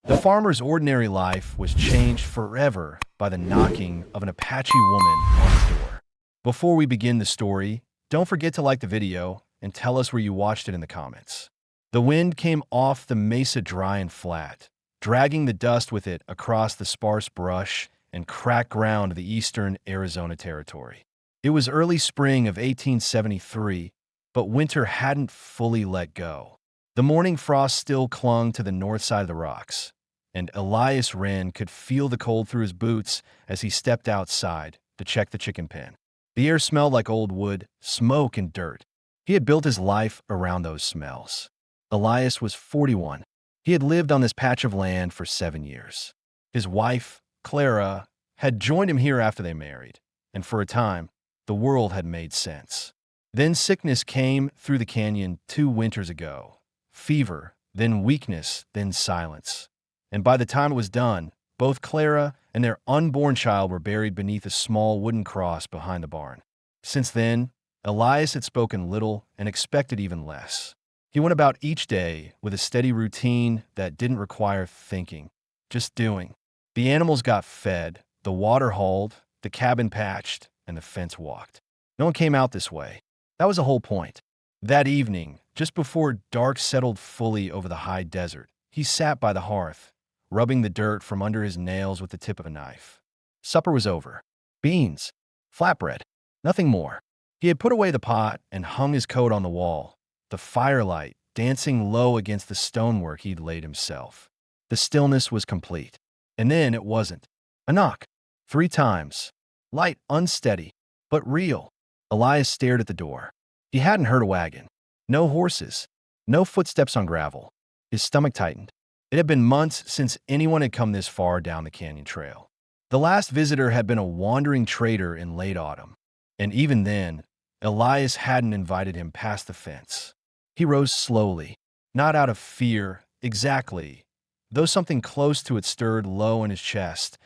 The farmer's ordinary life was changed forever by the knocking of an Apache woman on his door. Before we begin the story, don't forget to like the video and tell us where you watched it in the comments. The wind came off the mesa dry and flat, dragging the dust with it across the sparse brush and cracked ground of the eastern Arizona territory. It was early spring of 1873, but winter hadn't fully let go. The morning frost still clung to the north side of the rocks, and Elias Wren could feel the cold through his boots as he stepped outside to check the chicken pen. The air smelled like old wood, smoke, and dirt. He had built his life around those smells. Elias was 41. He had lived on this patch of land for 7 years. His wife, Clara, had joined him here after they married, and for a time, the world had made sense. Then sickness came through the canyon 2 winters ago. Fever, then weakness, then silence. And by the time it was done, both Clara and their unborn child were buried beneath a small wooden cross behind the barn. Since then, Elias had spoken little and expected even less. He went about each day with a steady routine that didn't require thinking, just doing. The animals got fed, the water hauled, the cabin patched, and the fence walked. No one came out this way. That was the whole point. That evening, just before dark settled fully over the high desert, he sat by the hearth, rubbing the dirt from under his nails with the tip of a knife. Supper was over. Beans, flatbread, nothing more. He had put away the pot and hung his coat on the wall, the firelight dancing low against the stonework he'd laid himself. The stillness was complete. And then it wasn't. A knock. 3 times. Light, unsteady, but real. Elias stared at the door. He hadn't heard a wagon. No horses. No footsteps on gravel. His stomach tightened. It had been months since anyone had come this far down the canyon trail. The last visitor had been a wandering trader in late autumn. And even then, Elias hadn't invited him past the fence. He rose slowly, not out of fear, exactly, though something close to it stirred low in his chest,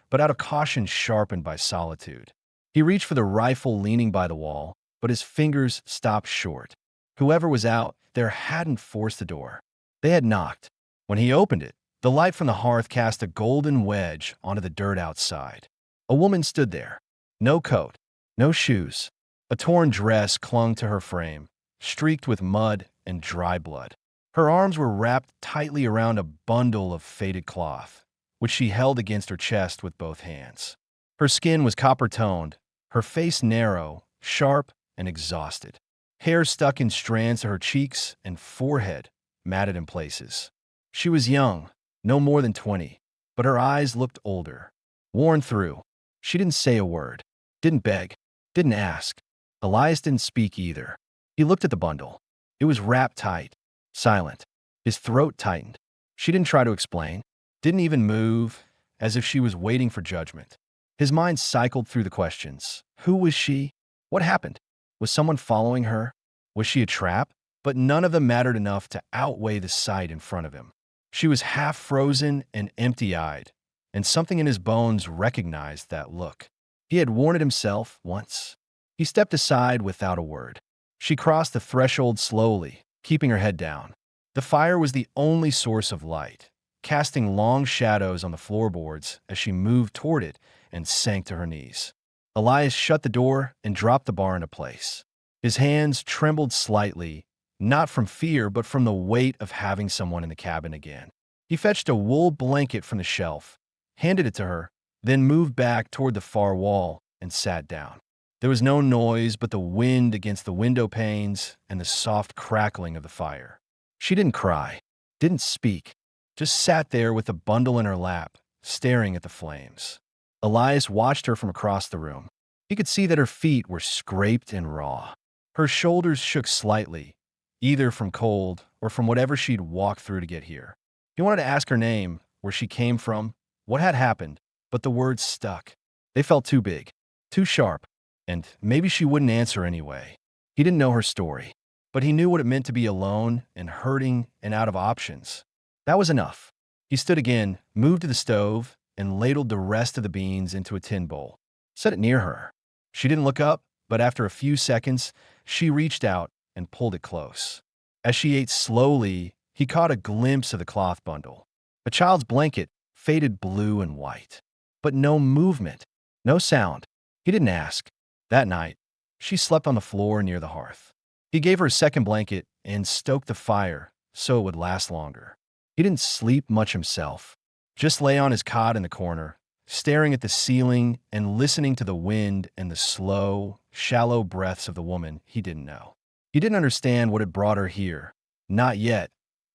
but out of caution sharpened by solitude. He reached for the rifle leaning by the wall, but his fingers stopped short. Whoever was out there hadn't forced the door. They had knocked. When he opened it, the light from the hearth cast a golden wedge onto the dirt outside. A woman stood there. No coat, no shoes. A torn dress clung to her frame, streaked with mud and dry blood. Her arms were wrapped tightly around a bundle of faded cloth, which she held against her chest with both hands. Her skin was copper-toned, her face narrow, sharp, and exhausted. Hair stuck in strands to her cheeks and forehead, matted in places. She was young, no more than 20, but her eyes looked older, worn through. She didn't say a word, didn't beg, didn't ask. Elias didn't speak either. He looked at the bundle. It was wrapped tight, silent. His throat tightened. She didn't try to explain, didn't even move, as if she was waiting for judgment. His mind cycled through the questions. Who was she? What happened? Was someone following her? Was she a trap? But none of them mattered enough to outweigh the sight in front of him. She was half frozen and empty-eyed, and something in his bones recognized that look. He had worn it himself once. He stepped aside without a word. She crossed the threshold slowly, keeping her head down. The fire was the only source of light, casting long shadows on the floorboards as she moved toward it and sank to her knees. Elias shut the door and dropped the bar into place. His hands trembled slightly, not from fear, but from the weight of having someone in the cabin again. He fetched a wool blanket from the shelf, handed it to her, then moved back toward the far wall and sat down. There was no noise but the wind against the window panes and the soft crackling of the fire. She didn't cry, didn't speak, just sat there with the bundle in her lap, staring at the flames. Elias watched her from across the room. He could see that her feet were scraped and raw. Her shoulders shook slightly, either from cold or from whatever she'd walked through to get here. He wanted to ask her name, where she came from, what had happened, but the words stuck. They felt too big, too sharp, and maybe she wouldn't answer anyway. He didn't know her story, but he knew what it meant to be alone and hurting and out of options. That was enough. He stood again, moved to the stove, and ladled the rest of the beans into a tin bowl. Set it near her. She didn't look up, but after a few seconds, she reached out and pulled it close. As she ate slowly, he caught a glimpse of the cloth bundle. A child's blanket, faded blue and white. But no movement, no sound. He didn't ask. That night, she slept on the floor near the hearth. He gave her a second blanket and stoked the fire so it would last longer. He didn't sleep much himself, just lay on his cot in the corner, staring at the ceiling and listening to the wind and the slow, shallow breaths of the woman he didn't know. He didn't understand what had brought her here. Not yet,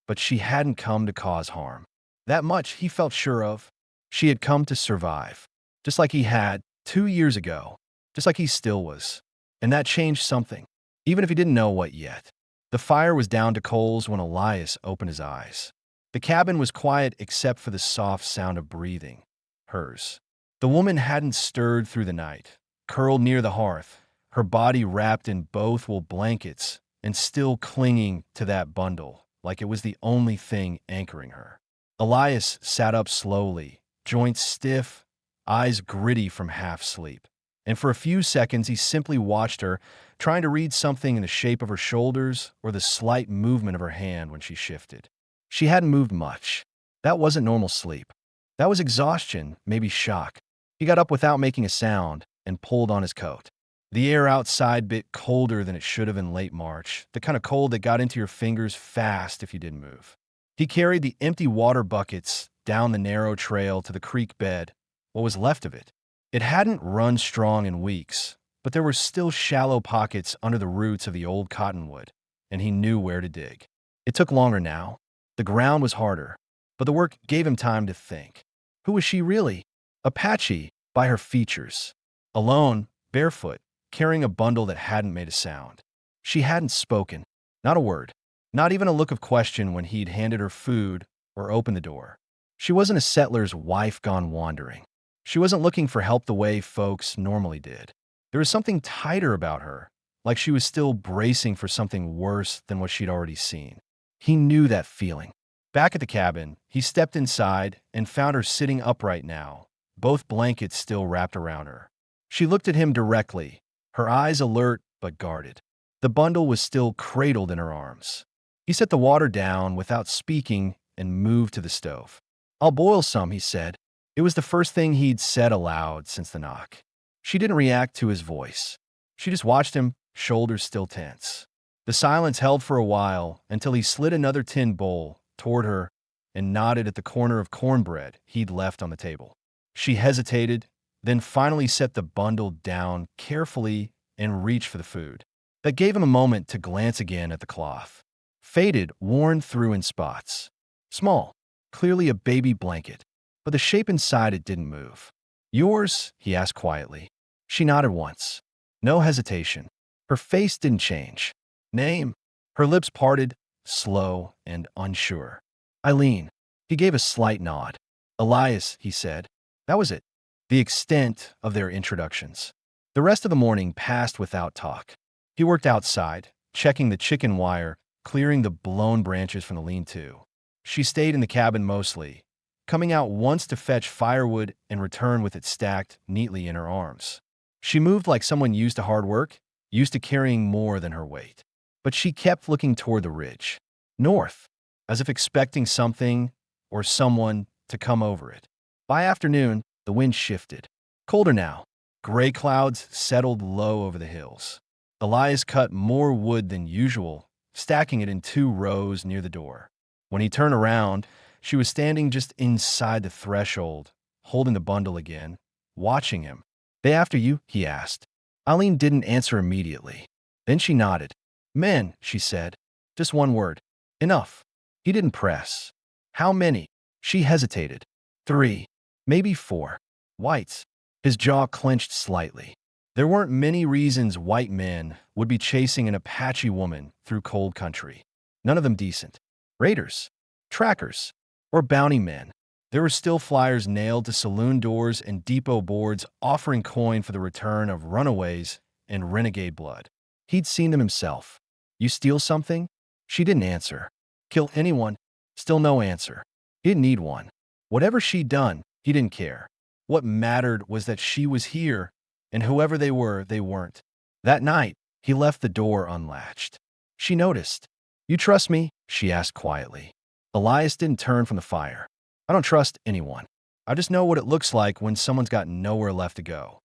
but she hadn't come to cause harm. That much he felt sure of. She had come to survive, just like he had 2 years ago, just like he still was. And that changed something, even if he didn't know what yet. The fire was down to coals when Elias opened his eyes. The cabin was quiet except for the soft sound of breathing. Hers. The woman hadn't stirred through the night, curled near the hearth, her body wrapped in both wool blankets and still clinging to that bundle like it was the only thing anchoring her. Elias sat up slowly, joints stiff, eyes gritty from half sleep. And for a few seconds he simply watched her, trying to read something in the shape of her shoulders or the slight movement of her hand when she shifted. She hadn't moved much. That wasn't normal sleep. That was exhaustion, maybe shock. He got up without making a sound and pulled on his coat. The air outside bit colder than it should have in late March, the kind of cold that got into your fingers fast if you didn't move. He carried the empty water buckets down the narrow trail to the creek bed, what was left of it. It hadn't run strong in weeks, but there were still shallow pockets under the roots of the old cottonwood, and he knew where to dig. It took longer now. The ground was harder, but the work gave him time to think. Who was she really? Apache, by her features. Alone, barefoot, carrying a bundle that hadn't made a sound. She hadn't spoken, not a word, not even a look of question when he'd handed her food or opened the door. She wasn't a settler's wife gone wandering. She wasn't looking for help the way folks normally did. There was something tighter about her, like she was still bracing for something worse than what she'd already seen. He knew that feeling. Back at the cabin, he stepped inside and found her sitting upright now, both blankets still wrapped around her. She looked at him directly, her eyes alert but guarded. The bundle was still cradled in her arms. He set the water down without speaking and moved to the stove. "I'll boil some," he said. It was the first thing he'd said aloud since the knock. She didn't react to his voice. She just watched him, shoulders still tense. The silence held for a while until he slid another tin bowl toward her and nodded at the corner of cornbread he'd left on the table. She hesitated, then finally set the bundle down carefully and reached for the food. That gave him a moment to glance again at the cloth. Faded, worn through in spots. Small, clearly a baby blanket, but the shape inside it didn't move. "Yours?" he asked quietly. She nodded once. No hesitation. Her face didn't change. "Name?" Her lips parted, slow and unsure. "Eileen." He gave a slight nod. "Elias," he said. That was it. The extent of their introductions. The rest of the morning passed without talk. He worked outside, checking the chicken wire, clearing the blown branches from the lean-to. She stayed in the cabin mostly, coming out once to fetch firewood and return with it stacked neatly in her arms. She moved like someone used to hard work, used to carrying more than her weight. But she kept looking toward the ridge, north, as if expecting something or someone to come over it. By afternoon, the wind shifted. Colder now. Gray clouds settled low over the hills. Elias cut more wood than usual, stacking it in 2 rows near the door. When he turned around, she was standing just inside the threshold, holding the bundle again, watching him. "They after you?" he asked. Eileen didn't answer immediately. Then she nodded. "Men," she said. Just one word. "Enough." He didn't press. "How many?" She hesitated. 3, maybe 4. Whites. His jaw clenched slightly. There weren't many reasons white men would be chasing an Apache woman through cold country. None of them decent. Raiders, trackers, or bounty men. There were still flyers nailed to saloon doors and depot boards offering coin for the return of runaways and renegade blood. He'd seen them himself. "You steal something?" She didn't answer. "Kill anyone?" Still no answer. He didn't need one. Whatever she'd done, he didn't care. What mattered was that she was here, and whoever they were, they weren't. That night, he left the door unlatched. She noticed. "You trust me?" she asked quietly. Elias didn't turn from the fire. I don't trust anyone. I just know what it looks like when someone's got nowhere left to go.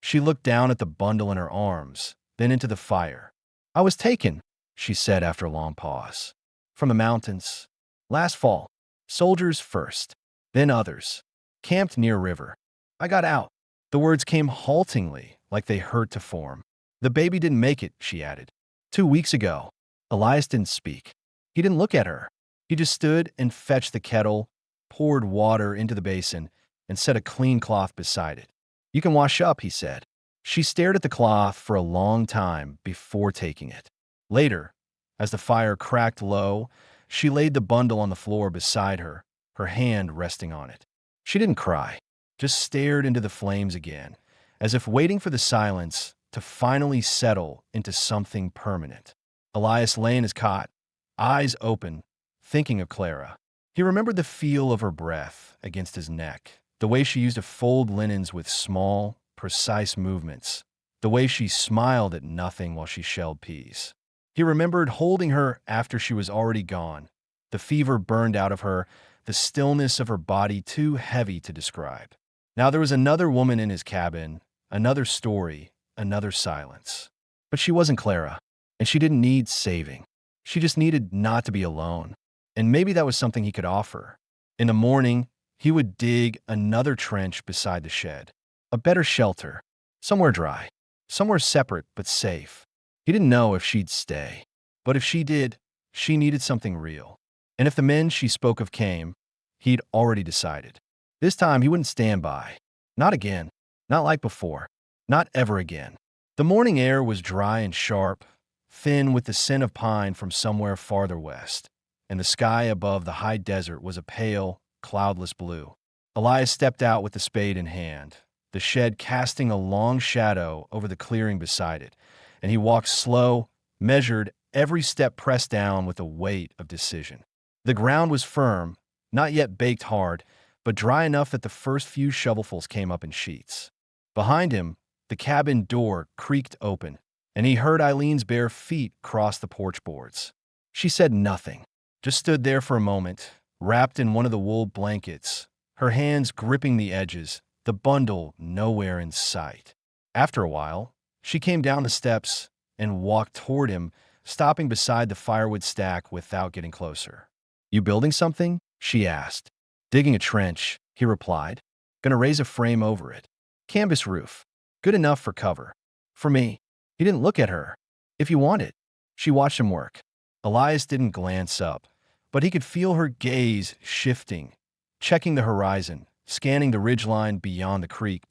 She looked down at the bundle in her arms, then into the fire. I was taken, she said after a long pause. From the mountains. Last fall. Soldiers first, then others. Camped near river. I got out. The words came haltingly, like they hurt to form. The baby didn't make it, she added. 2 weeks ago. Elias didn't speak. He didn't look at her. He just stood and fetched the kettle, poured water into the basin, and set a clean cloth beside it. You can wash up, he said. She stared at the cloth for a long time before taking it. Later, as the fire cracked low, she laid the bundle on the floor beside her, her hand resting on it. She didn't cry, just stared into the flames again, as if waiting for the silence to finally settle into something permanent. Elias lay in his cot, eyes open, thinking of Clara. He remembered the feel of her breath against his neck, the way she used to fold linens with small, precise movements, the way she smiled at nothing while she shelled peas. He remembered holding her after she was already gone, the fever burned out of her, the stillness of her body too heavy to describe. Now there was another woman in his cabin, another story, another silence. But she wasn't Clara, and she didn't need saving. She just needed not to be alone, and maybe that was something he could offer. In the morning, he would dig another trench beside the shed. A better shelter, somewhere dry, somewhere separate but safe. He didn't know if she'd stay, but if she did, she needed something real. And if the men she spoke of came, he'd already decided. This time he wouldn't stand by. Not again. Not like before. Not ever again. The morning air was dry and sharp, thin with the scent of pine from somewhere farther west, and the sky above the high desert was a pale, cloudless blue. Elias stepped out with the spade in hand, the shed casting a long shadow over the clearing beside it, and he walked slow, measured, every step pressed down with a weight of decision. The ground was firm, not yet baked hard, but dry enough that the first few shovelfuls came up in sheets. Behind him, the cabin door creaked open, and he heard Eileen's bare feet cross the porch boards. She said nothing, just stood there for a moment, wrapped in one of the wool blankets, her hands gripping the edges, the bundle nowhere in sight. After a while, she came down the steps and walked toward him, stopping beside the firewood stack without getting closer. You building something? She asked. Digging a trench, he replied. Gonna raise a frame over it. Canvas roof. Good enough for cover. For me. He didn't look at her. If you want it. She watched him work. Elias didn't glance up, but he could feel her gaze shifting, checking the horizon, scanning the ridgeline beyond the creek,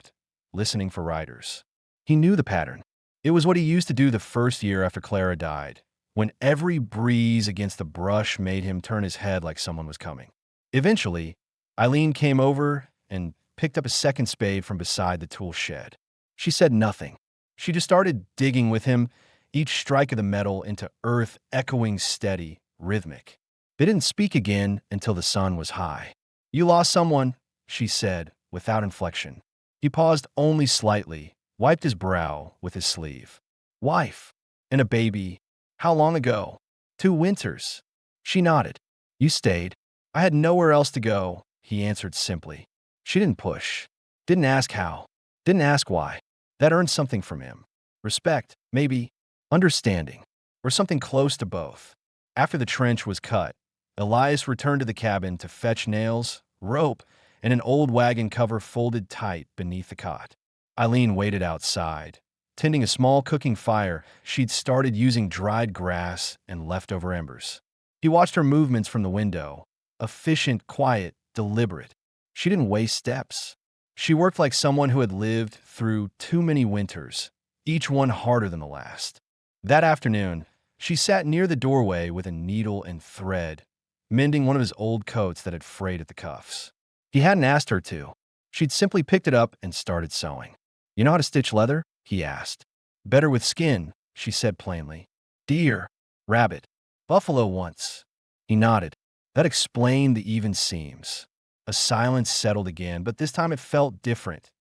listening for riders. He knew the pattern. It was what he used to do the first year after Clara died, when every breeze against the brush made him turn his head like someone was coming. Eventually, Eileen came over and picked up a second spade from beside the tool shed. She said nothing. She just started digging with him, each strike of the metal into earth echoing steady, rhythmic. They didn't speak again until the sun was high. You lost someone, she said, without inflection. He paused only slightly, wiped his brow with his sleeve. Wife. And a baby. How long ago? 2 winters. She nodded. You stayed. I had nowhere else to go, he answered simply. She didn't push. Didn't ask how. Didn't ask why. That earned something from him. Respect, maybe. Understanding. Or something close to both. After the trench was cut, Elias returned to the cabin to fetch nails, rope, and an old wagon cover folded tight beneath the cot. Eileen waited outside. Tending a small cooking fire, she'd started using dried grass and leftover embers. He watched her movements from the window. Efficient, quiet, deliberate. She didn't waste steps. She worked like someone who had lived through too many winters, each one harder than the last. That afternoon, she sat near the doorway with a needle and thread, mending one of his old coats that had frayed at the cuffs. He hadn't asked her to. She'd simply picked it up and started sewing. You know how to stitch leather? He asked. Better with skin, she said plainly. Deer, rabbit, buffalo once. He nodded. That explained the even seams. A silence settled again, but this time it felt different.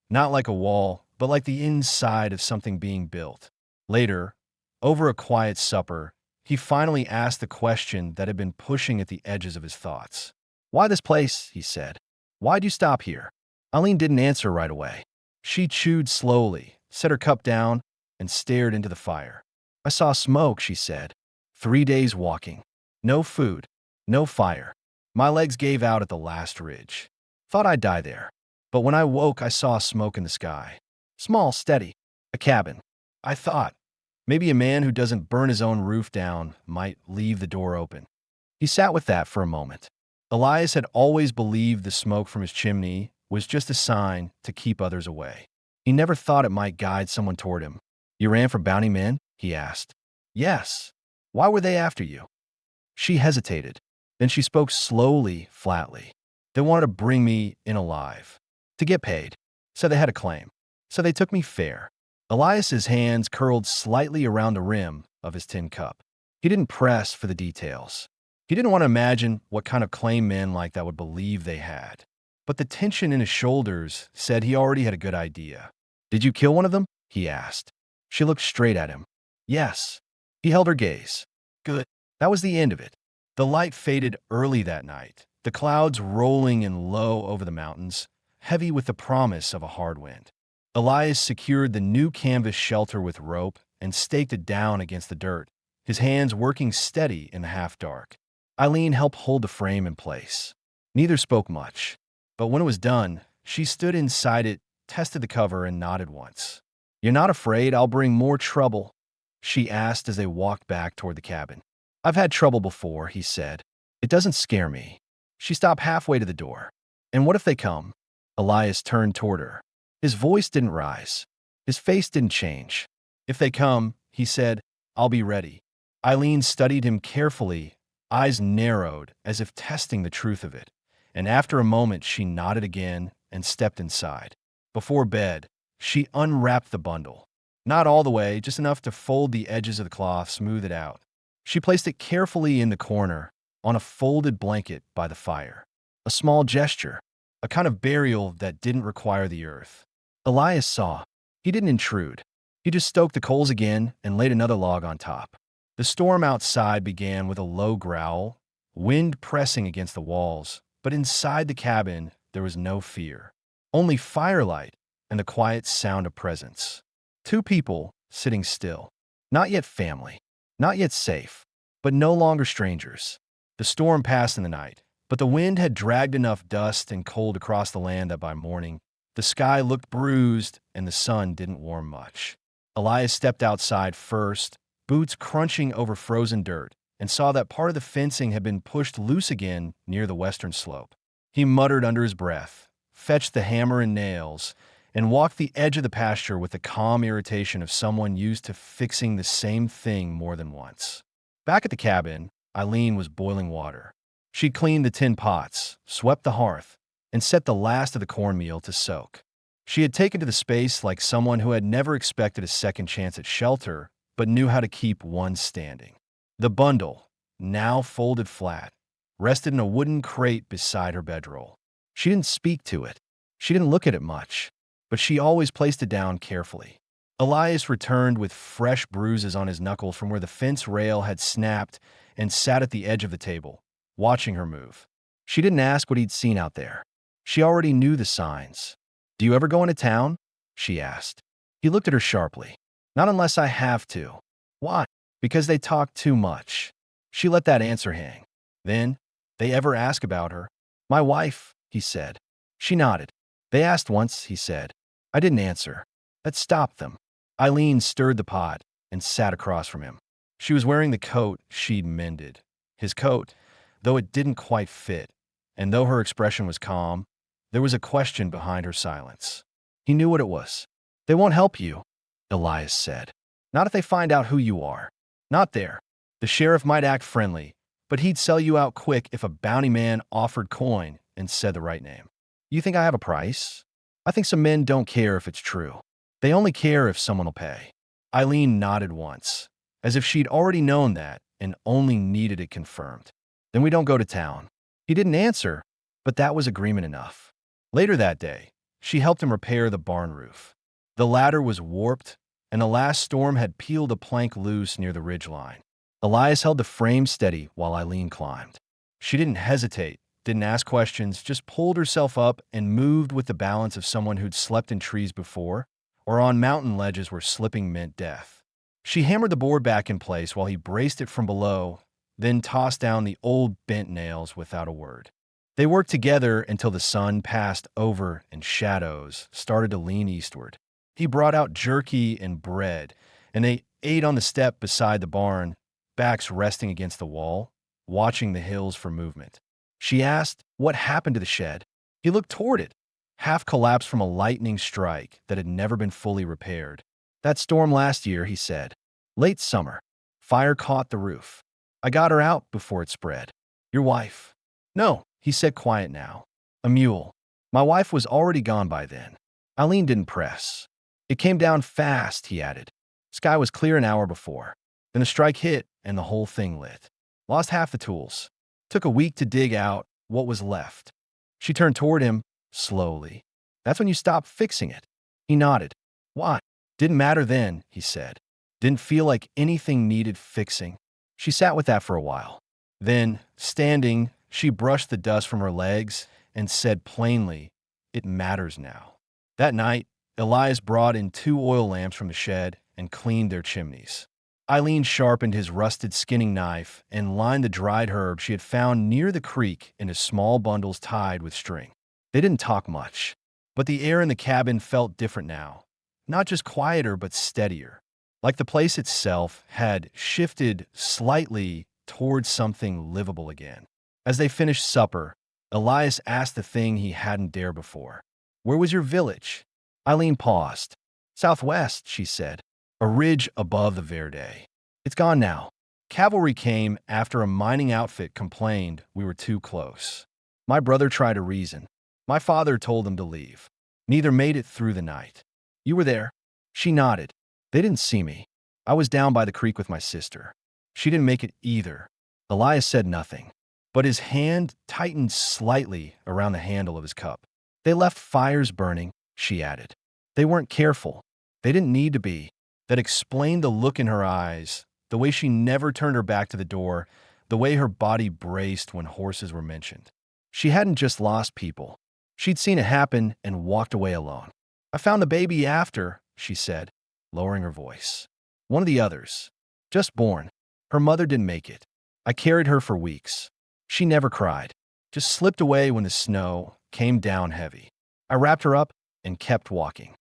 Not like a wall, but like the inside of something being built. Later, over a quiet supper, he finally asked the question that had been pushing at the edges of his thoughts. Why this place? He said. Why'd you stop here? Eileen didn't answer right away. She chewed slowly, set her cup down, and stared into the fire. I saw smoke, she said. 3 days walking. No food. No fire. My legs gave out at the last ridge. Thought I'd die there. But when I woke, I saw smoke in the sky. Small, steady. A cabin. I thought, maybe a man who doesn't burn his own roof down might leave the door open. He sat with that for a moment. Elias had always believed the smoke from his chimney was just a sign to keep others away. He never thought it might guide someone toward him. You ran from bounty men? He asked. Yes. Why were they after you? She hesitated. Then she spoke slowly, flatly. They wanted to bring me in alive. To get paid. So they had a claim. So they took me fair. Elias's hands curled slightly around the rim of his tin cup. He didn't press for the details. He didn't want to imagine what kind of claim men like that would believe they had. But the tension in his shoulders said he already had a good idea. Did you kill one of them? He asked. She looked straight at him. Yes. He held her gaze. Good. That was the end of it. The light faded early that night, the clouds rolling in low over the mountains, heavy with the promise of a hard wind. Elias secured the new canvas shelter with rope and staked it down against the dirt, his hands working steady in the half-dark. Eileen helped hold the frame in place. Neither spoke much, but when it was done, she stood inside it, tested the cover, and nodded once. You're not afraid I'll bring more trouble? She asked as they walked back toward the cabin. I've had trouble before, he said. It doesn't scare me. She stopped halfway to the door. And what if they come? Elias turned toward her. His voice didn't rise. His face didn't change. If they come, he said, I'll be ready. Eileen studied him carefully, eyes narrowed as if testing the truth of it. And after a moment, she nodded again and stepped inside. Before bed, she unwrapped the bundle. Not all the way, just enough to fold the edges of the cloth, smooth it out. She placed it carefully in the corner, on a folded blanket by the fire. A small gesture, a kind of burial that didn't require the earth. Elias saw. He didn't intrude. He just stoked the coals again and laid another log on top. The storm outside began with a low growl, wind pressing against the walls, but inside the cabin there was no fear. Only firelight and the quiet sound of presence. 2 people sitting still. Not yet family. Not yet safe, but no longer strangers. The storm passed in the night, but the wind had dragged enough dust and cold across the land that by morning, the sky looked bruised and the sun didn't warm much. Elias stepped outside first, boots crunching over frozen dirt, and saw that part of the fencing had been pushed loose again near the western slope. He muttered under his breath, fetched the hammer and nails, and walked the edge of the pasture with the calm irritation of someone used to fixing the same thing more than once. Back at the cabin, Eileen was boiling water. She'd cleaned the tin pots, swept the hearth, and set the last of the cornmeal to soak. She had taken to the space like someone who had never expected a second chance at shelter, but knew how to keep one standing. The bundle, now folded flat, rested in a wooden crate beside her bedroll. She didn't speak to it. She didn't look at it much, but she always placed it down carefully. Elias returned with fresh bruises on his knuckles from where the fence rail had snapped and sat at the edge of the table, watching her move. She didn't ask what he'd seen out there. She already knew the signs. Do you ever go into town? She asked. He looked at her sharply. Not unless I have to. Why? Because they talk too much. She let that answer hang. Then, they ever ask about her? My wife, he said. She nodded. They asked once, he said. I didn't answer. That stopped them. Eileen stirred the pot and sat across from him. She was wearing the coat she'd mended. His coat, though it didn't quite fit, and though her expression was calm, there was a question behind her silence. He knew what it was. They won't help you, Elias said. Not if they find out who you are. Not there. The sheriff might act friendly, but he'd sell you out quick if a bounty man offered coin and said the right name. You think I have a price? I think some men don't care if it's true. They only care if someone will pay. Eileen nodded once, as if she'd already known that and only needed it confirmed. Then we don't go to town. He didn't answer, but that was agreement enough. Later that day, she helped him repair the barn roof. The ladder was warped, and the last storm had peeled a plank loose near the ridgeline. Elias held the frame steady while Eileen climbed. She didn't hesitate, didn't ask questions, just pulled herself up and moved with the balance of someone who'd slept in trees before or on mountain ledges where slipping meant death. She hammered the board back in place while he braced it from below, then tossed down the old bent nails without a word. They worked together until the sun passed over and shadows started to lean eastward. He brought out jerky and bread, and they ate on the step beside the barn, backs resting against the wall, watching the hills for movement. She asked what happened to the shed. He looked toward it, half collapsed from a lightning strike that had never been fully repaired. That storm last year, he said. Late summer. Fire caught the roof. I got her out before it spread. Your wife? No, he said, quiet now. A mule. My wife was already gone by then. Eileen didn't press. It came down fast, he added. Sky was clear an hour before. Then a strike hit and the whole thing lit. Lost half the tools. Took a week to dig out what was left. She turned toward him, slowly. That's when you stopped fixing it. He nodded. Why? Didn't matter then, he said. Didn't feel like anything needed fixing. She sat with that for a while. Then, standing, she brushed the dust from her legs and said plainly, it matters now. That night, Elias brought in 2 oil lamps from the shed and cleaned their chimneys. Eileen sharpened his rusted skinning knife and lined the dried herbs she had found near the creek into small bundles tied with string. They didn't talk much, but the air in the cabin felt different now. Not just quieter, but steadier. Like the place itself had shifted slightly towards something livable again. As they finished supper, Elias asked the thing he hadn't dared before. Where was your village? Eileen paused. Southwest, she said. A ridge above the Verde. It's gone now. Cavalry came after a mining outfit complained we were too close. My brother tried to reason. My father told them to leave. Neither made it through the night. You were there? She nodded. They didn't see me. I was down by the creek with my sister. She didn't make it either. Elias said nothing, but his hand tightened slightly around the handle of his cup. They left fires burning, she added. They weren't careful. They didn't need to be. That explained the look in her eyes, the way she never turned her back to the door, the way her body braced when horses were mentioned. She hadn't just lost people. She'd seen it happen and walked away alone. I found the baby after, she said, lowering her voice. One of the others. Just born. Her mother didn't make it. I carried her for weeks. She never cried. Just slipped away when the snow came down heavy. I wrapped her up and kept walking.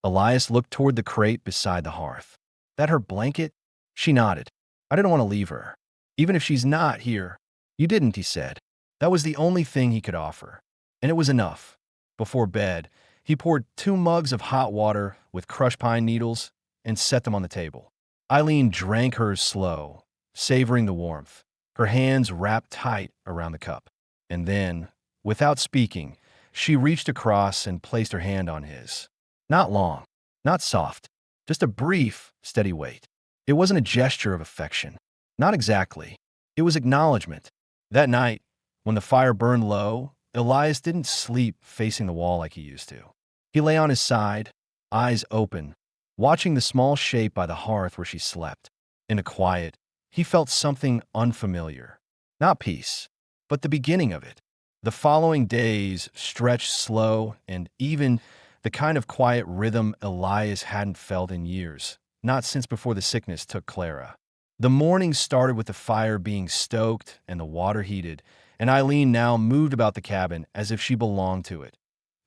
Elias looked toward the crate beside the hearth. That her blanket? She nodded. I didn't want to leave her. Even if she's not here. You didn't, he said. That was the only thing he could offer. And it was enough. Before bed, he poured 2 mugs of hot water with crushed pine needles and set them on the table. Eileen drank hers slow, savoring the warmth, her hands wrapped tight around the cup. And then, without speaking, she reached across and placed her hand on his. Not long, not soft, just a brief, steady wait. It wasn't a gesture of affection. Not exactly. It was acknowledgement. That night, when the fire burned low, Elias didn't sleep facing the wall like he used to. He lay on his side, eyes open, watching the small shape by the hearth where she slept. In the quiet, he felt something unfamiliar. Not peace, but the beginning of it. The following days stretched slow and even, the kind of quiet rhythm Elias hadn't felt in years, not since before the sickness took Clara. The morning started with the fire being stoked and the water heated, and Eileen now moved about the cabin as if she belonged to it.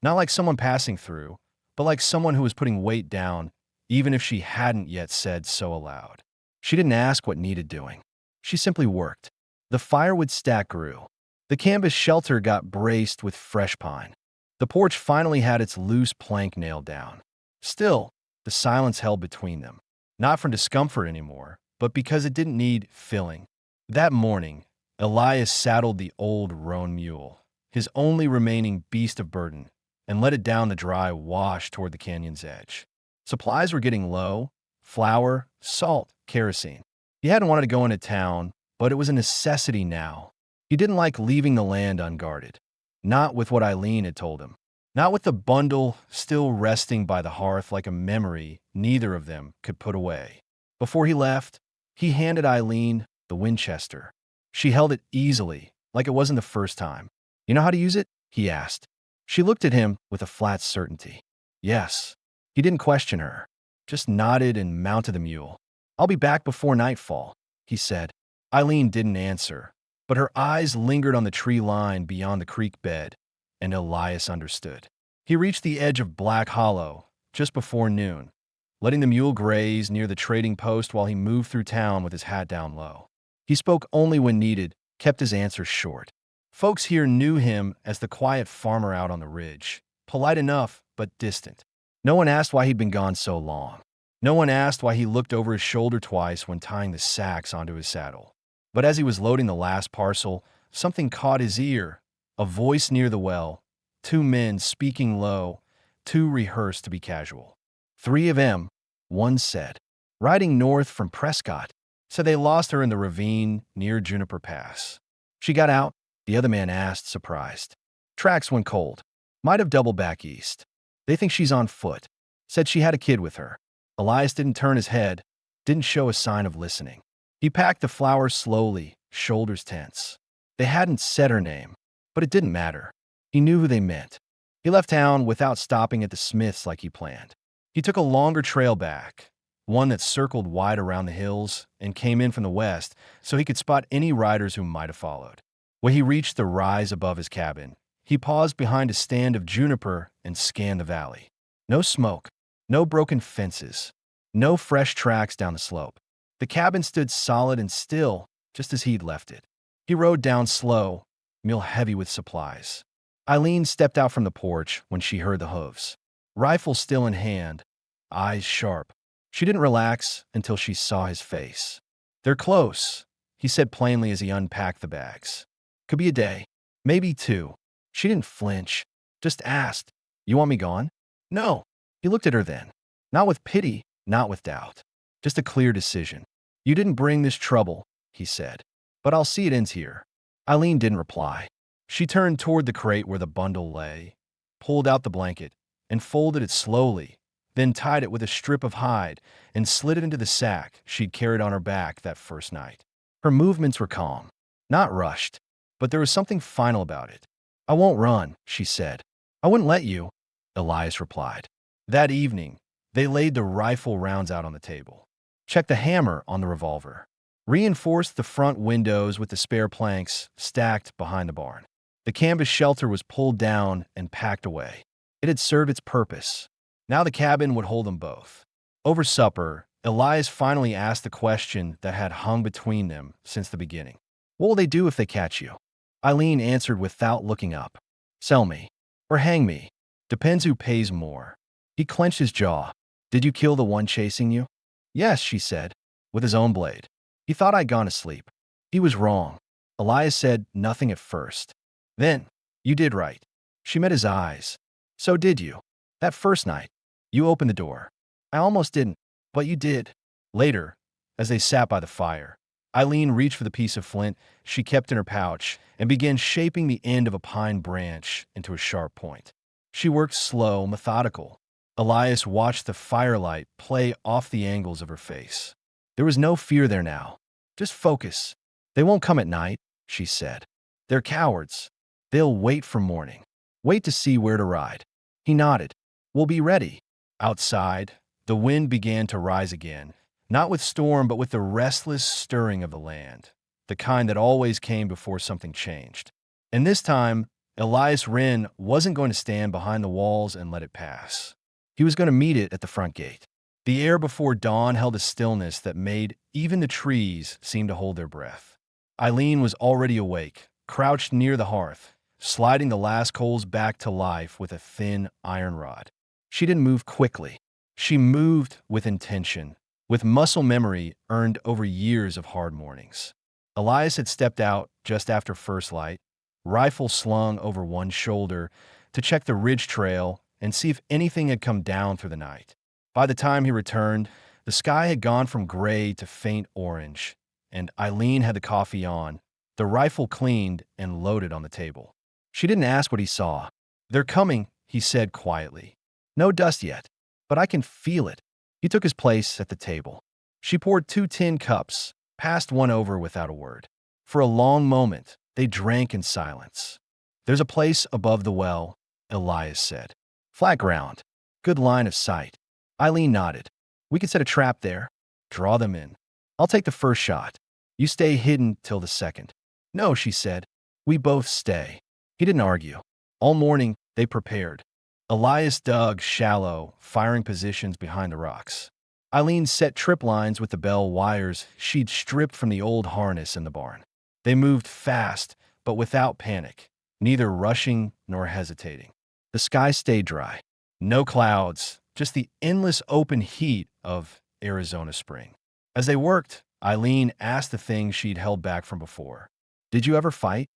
Not like someone passing through, but like someone who was putting weight down, even if she hadn't yet said so aloud. She didn't ask what needed doing. She simply worked. The firewood stack grew. The canvas shelter got braced with fresh pine. The porch finally had its loose plank nailed down. Still, the silence held between them. Not from discomfort anymore, but because it didn't need filling. That morning, Elias saddled the old roan mule, his only remaining beast of burden, and let it down the dry wash toward the canyon's edge. Supplies were getting low: flour, salt, kerosene. He hadn't wanted to go into town, but it was a necessity now. He didn't like leaving the land unguarded. Not with what Eileen had told him. Not with the bundle still resting by the hearth like a memory neither of them could put away. Before he left, he handed Eileen the Winchester. She held it easily, like it wasn't the first time. You know how to use it? He asked. She looked at him with a flat certainty. Yes. He didn't question her, just nodded and mounted the mule. I'll be back before nightfall, he said. Eileen didn't answer, but her eyes lingered on the tree line beyond the creek bed, and Elias understood. He reached the edge of Black Hollow just before noon, letting the mule graze near the trading post while he moved through town with his hat down low. He spoke only when needed, kept his answers short. Folks here knew him as the quiet farmer out on the ridge, polite enough but distant. No one asked why he'd been gone so long. No one asked why he looked over his shoulder twice when tying the sacks onto his saddle. But as he was loading the last parcel, something caught his ear. A voice near the well. Two men speaking low, too rehearsed to be casual. Three of them, one said. Riding north from Prescott, said they lost her in the ravine near Juniper Pass. She got out, the other man asked, surprised. Tracks went cold. Might have doubled back east. They think she's on foot. Said she had a kid with her. Elias didn't turn his head, didn't show a sign of listening. He packed the flowers slowly, shoulders tense. They hadn't said her name, but it didn't matter. He knew who they meant. He left town without stopping at the Smiths like he planned. He took a longer trail back, one that circled wide around the hills and came in from the west so he could spot any riders who might have followed. When he reached the rise above his cabin, he paused behind a stand of juniper and scanned the valley. No smoke, no broken fences, no fresh tracks down the slope. The cabin stood solid and still, just as he'd left it. He rode down slow, mule heavy with supplies. Eileen stepped out from the porch when she heard the hooves. Rifle still in hand, eyes sharp. She didn't relax until she saw his face. They're close, he said plainly as he unpacked the bags. Could be a day, maybe two. She didn't flinch, just asked, You want me gone? No. He looked at her then. Not with pity, not with doubt. Just a clear decision. You didn't bring this trouble, he said. But I'll see it ends here. Eileen didn't reply. She turned toward the crate where the bundle lay, pulled out the blanket, and folded it slowly, then tied it with a strip of hide and slid it into the sack she'd carried on her back that first night. Her movements were calm, not rushed, but there was something final about it. I won't run, she said. I wouldn't let you, Elias replied. That evening, they laid the rifle rounds out on the table, checked the hammer on the revolver, reinforced the front windows with the spare planks stacked behind the barn. The canvas shelter was pulled down and packed away. It had served its purpose. Now the cabin would hold them both. Over supper, Elias finally asked the question that had hung between them since the beginning. What will they do if they catch you? Eileen answered without looking up. Sell me. Or hang me. Depends who pays more. He clenched his jaw. Did you kill the one chasing you? Yes, she said, with his own blade. He thought I'd gone to sleep. He was wrong. Elias said nothing at first. Then, you did right. She met his eyes. So did you. That first night, you opened the door. I almost didn't, but you did. Later, as they sat by the fire, Eileen reached for the piece of flint she kept in her pouch and began shaping the end of a pine branch into a sharp point. She worked slow, methodical. Elias watched the firelight play off the angles of her face. There was no fear there now, just focus. They won't come at night, she said. They're cowards. They'll wait for morning. Wait to see where to ride. He nodded. We'll be ready. Outside, the wind began to rise again, not with storm but with the restless stirring of the land, the kind that always came before something changed. And this time, Elias Wren wasn't going to stand behind the walls and let it pass. He was going to meet it at the front gate. The air before dawn held a stillness that made even the trees seem to hold their breath. Eileen was already awake, crouched near the hearth, sliding the last coals back to life with a thin iron rod. She didn't move quickly. She moved with intention, with muscle memory earned over years of hard mornings. Elias had stepped out just after first light, rifle slung over one shoulder, to check the ridge trail and see if anything had come down through the night. By the time he returned, the sky had gone from gray to faint orange, and Eileen had the coffee on, the rifle cleaned and loaded on the table. She didn't ask what he saw. They're coming, he said quietly. No dust yet, but I can feel it. He took his place at the table. She poured 2 tin cups, passed one over without a word. For a long moment, they drank in silence. There's a place above the well, Elias said. Flat ground. Good line of sight. Eileen nodded. We could set a trap there. Draw them in. I'll take the first shot. You stay hidden till the second. No, she said. We both stay. He didn't argue. All morning, they prepared. Elias dug shallow, firing positions behind the rocks. Eileen set trip lines with the bell wires she'd stripped from the old harness in the barn. They moved fast, but without panic, neither rushing nor hesitating. The sky stayed dry. No clouds, just the endless open heat of Arizona spring. As they worked, Eileen asked the thing she'd held back from before. Did you ever fight?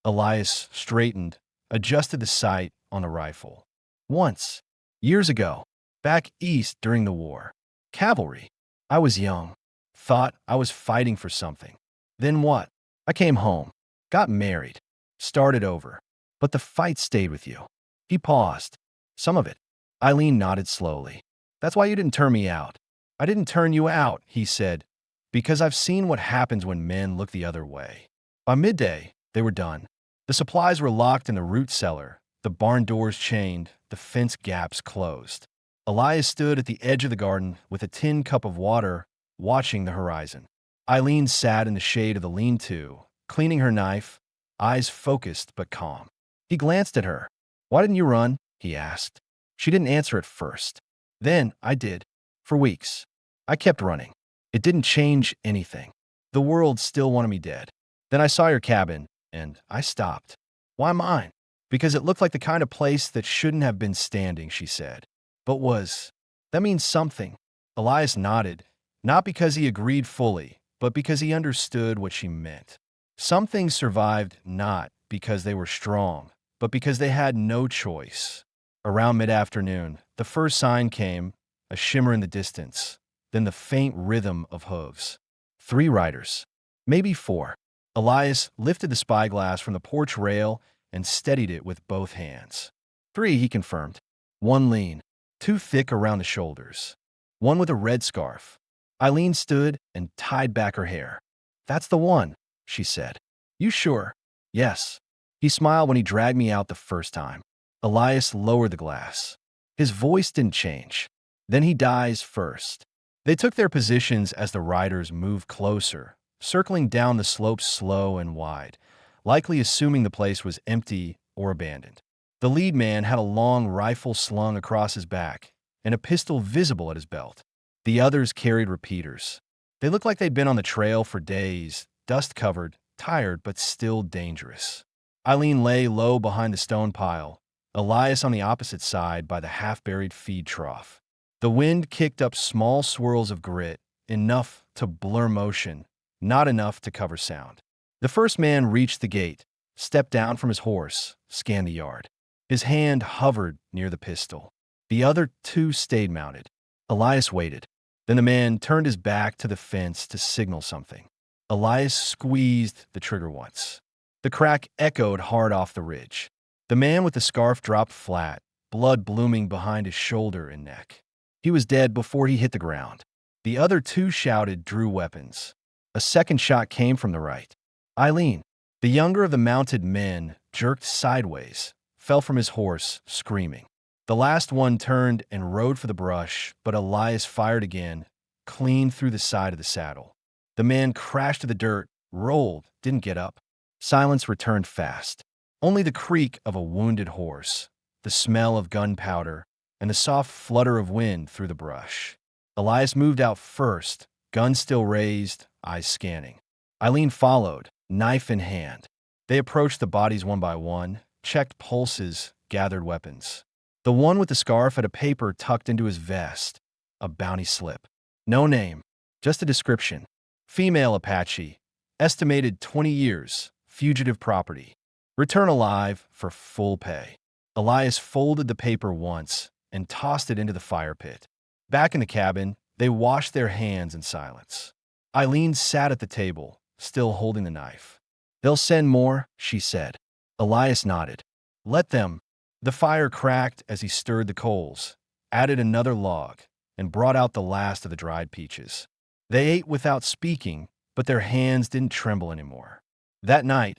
Elias straightened, adjusted the sight on the rifle. Once. Years ago. Back east during the war. Cavalry. I was young. Thought I was fighting for something. Then what? I came home. Got married. Started over. But the fight stayed with you. He paused. Some of it. Eileen nodded slowly. That's why you didn't turn me out. I didn't turn you out, he said, because I've seen what happens when men look the other way. By midday, they were done. The supplies were locked in the root cellar, the barn doors chained, the fence gaps closed. Elias stood at the edge of the garden with a tin cup of water, watching the horizon. Eileen sat in the shade of the lean-to, cleaning her knife, eyes focused but calm. He glanced at her. Why didn't you run? He asked. She didn't answer at first. Then I did. For weeks. I kept running. It didn't change anything. The world still wanted me dead. Then I saw your cabin, and I stopped. Why mine? Because it looked like the kind of place that shouldn't have been standing, she said. But was. That means something. Elias nodded, not because he agreed fully, but because he understood what she meant. Some things survived not because they were strong, but because they had no choice. Around mid-afternoon, the first sign came, a shimmer in the distance, then the faint rhythm of hooves. 3 riders. Maybe 4. Elias lifted the spyglass from the porch rail and steadied it with both hands. 3, he confirmed. 1 lean, 2 thick around the shoulders. 1 with a red scarf. Eileen stood and tied back her hair. That's the one, she said. You sure? Yes. He smiled when he dragged me out the first time. Elias lowered the glass. His voice didn't change. Then he dies first. They took their positions as the riders moved closer, circling down the slope slow and wide, likely assuming the place was empty or abandoned. The lead man had a long rifle slung across his back and a pistol visible at his belt. The others carried repeaters. They looked like they'd been on the trail for days, dust-covered, tired, but still dangerous. Eileen lay low behind the stone pile, Elias on the opposite side by the half-buried feed trough. The wind kicked up small swirls of grit, enough to blur motion, not enough to cover sound. The first man reached the gate, stepped down from his horse, scanned the yard. His hand hovered near the pistol. The other 2 stayed mounted. Elias waited. Then the man turned his back to the fence to signal something. Elias squeezed the trigger once. The crack echoed hard off the ridge. The man with the scarf dropped flat, blood blooming behind his shoulder and neck. He was dead before he hit the ground. The other 2 shouted, drew weapons. A second shot came from the right. Eileen, the younger of the mounted men, jerked sideways, fell from his horse, screaming. The last one turned and rode for the brush, but Elias fired again, clean through the side of the saddle. The man crashed to the dirt, rolled, didn't get up. Silence returned fast. Only the creak of a wounded horse, the smell of gunpowder, and the soft flutter of wind through the brush. Elias moved out first, gun still raised, eyes scanning. Eileen followed, knife in hand. They approached the bodies one by one, checked pulses, gathered weapons. The one with the scarf had a paper tucked into his vest, a bounty slip. No name, just a description. Female Apache, estimated 20 years, fugitive property. Return alive for full pay. Elias folded the paper once and tossed it into the fire pit. Back in the cabin, they washed their hands in silence. Eileen sat at the table, still holding the knife. They'll send more, she said. Elias nodded. Let them. The fire cracked as he stirred the coals, added another log, and brought out the last of the dried peaches. They ate without speaking, but their hands didn't tremble anymore. That night,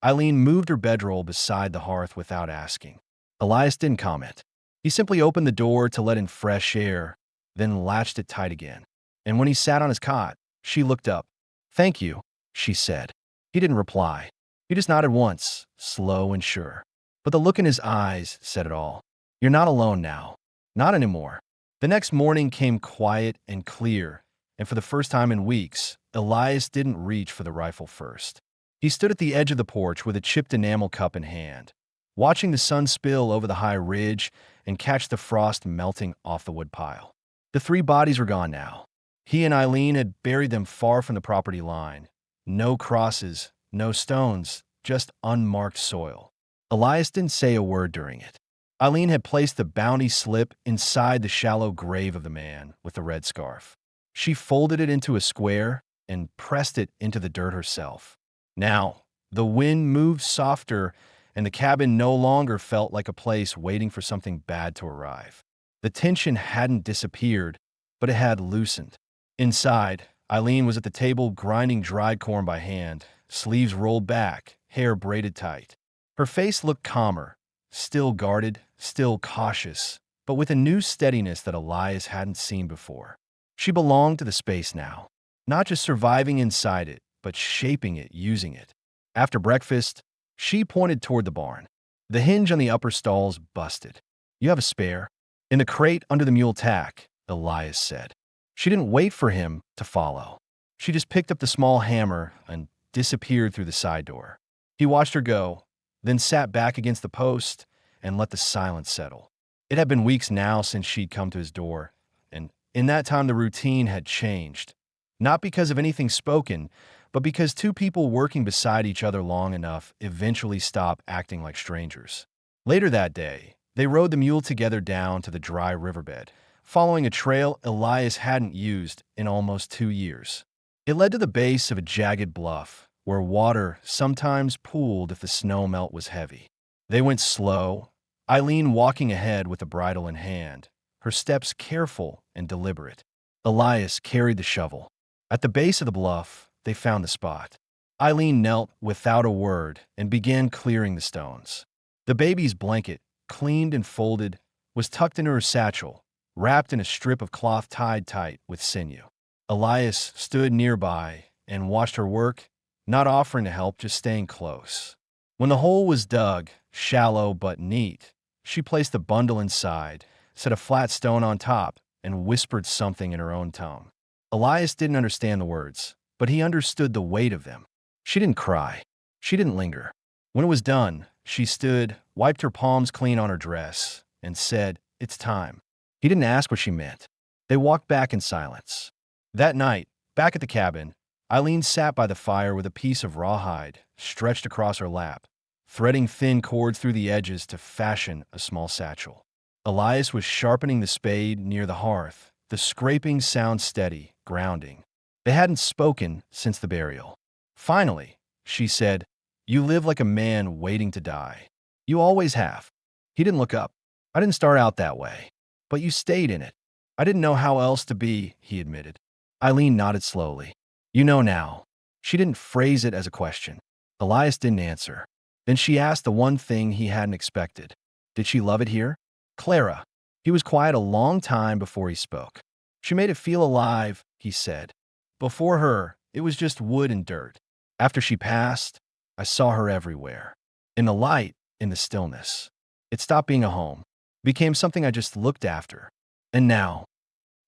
Eileen moved her bedroll beside the hearth without asking. Elias didn't comment. He simply opened the door to let in fresh air, then latched it tight again. And when he sat on his cot, she looked up. "Thank you," she said. He didn't reply. He just nodded once, slow and sure. But the look in his eyes said it all. "You're not alone now. Not anymore." The next morning came quiet and clear, and for the first time in weeks, Elias didn't reach for the rifle first. He stood at the edge of the porch with a chipped enamel cup in hand, watching the sun spill over the high ridge and catch the frost melting off the woodpile. The three bodies were gone now. He and Eileen had buried them far from the property line. No crosses, no stones, just unmarked soil. Elias didn't say a word during it. Eileen had placed the bounty slip inside the shallow grave of the man with the red scarf. She folded it into a square and pressed it into the dirt herself. Now, the wind moved softer, and the cabin no longer felt like a place waiting for something bad to arrive. The tension hadn't disappeared, but it had loosened. Inside, Eileen was at the table grinding dried corn by hand, sleeves rolled back, hair braided tight. Her face looked calmer, still guarded, still cautious, but with a new steadiness that Elias hadn't seen before. She belonged to the space now, not just surviving inside it, but shaping it, using it. After breakfast, she pointed toward the barn. The hinge on the upper stalls busted. "You have a spare?" "In the crate under the mule tack," Elias said. She didn't wait for him to follow. She just picked up the small hammer and disappeared through the side door. He watched her go, then sat back against the post and let the silence settle. It had been weeks now since she'd come to his door, and in that time the routine had changed. Not because of anything spoken, but because two people working beside each other long enough eventually stop acting like strangers. Later that day, they rode the mule together down to the dry riverbed, following a trail Elias hadn't used in almost 2 years. It led to the base of a jagged bluff, where water sometimes pooled if the snow melt was heavy. They went slow, Eileen walking ahead with the bridle in hand, her steps careful and deliberate. Elias carried the shovel. At the base of the bluff, they found the spot. Eileen knelt without a word and began clearing the stones. The baby's blanket, cleaned and folded, was tucked into her satchel, wrapped in a strip of cloth tied tight with sinew. Elias stood nearby and watched her work, not offering to help, just staying close. When the hole was dug, shallow but neat, she placed the bundle inside, set a flat stone on top, and whispered something in her own tone. Elias didn't understand the words, but he understood the weight of them. She didn't cry. She didn't linger. When it was done, she stood, wiped her palms clean on her dress, and said, "It's time." He didn't ask what she meant. They walked back in silence. That night, back at the cabin, Eileen sat by the fire with a piece of rawhide stretched across her lap, threading thin cords through the edges to fashion a small satchel. Elias was sharpening the spade near the hearth, the scraping sound steady, grounding. They hadn't spoken since the burial. Finally, she said, "You live like a man waiting to die. You always have." He didn't look up. "I didn't start out that way. But you stayed in it." "I didn't know how else to be," he admitted. Eileen nodded slowly. "You know now." She didn't phrase it as a question. Elias didn't answer. Then she asked the one thing he hadn't expected. Did she love it here? Clara. He was quiet a long time before he spoke. "She made it feel alive," he said. "Before her, it was just wood and dirt. After she passed, I saw her everywhere. In the light, in the stillness. It stopped being a home. Became something I just looked after. And now,"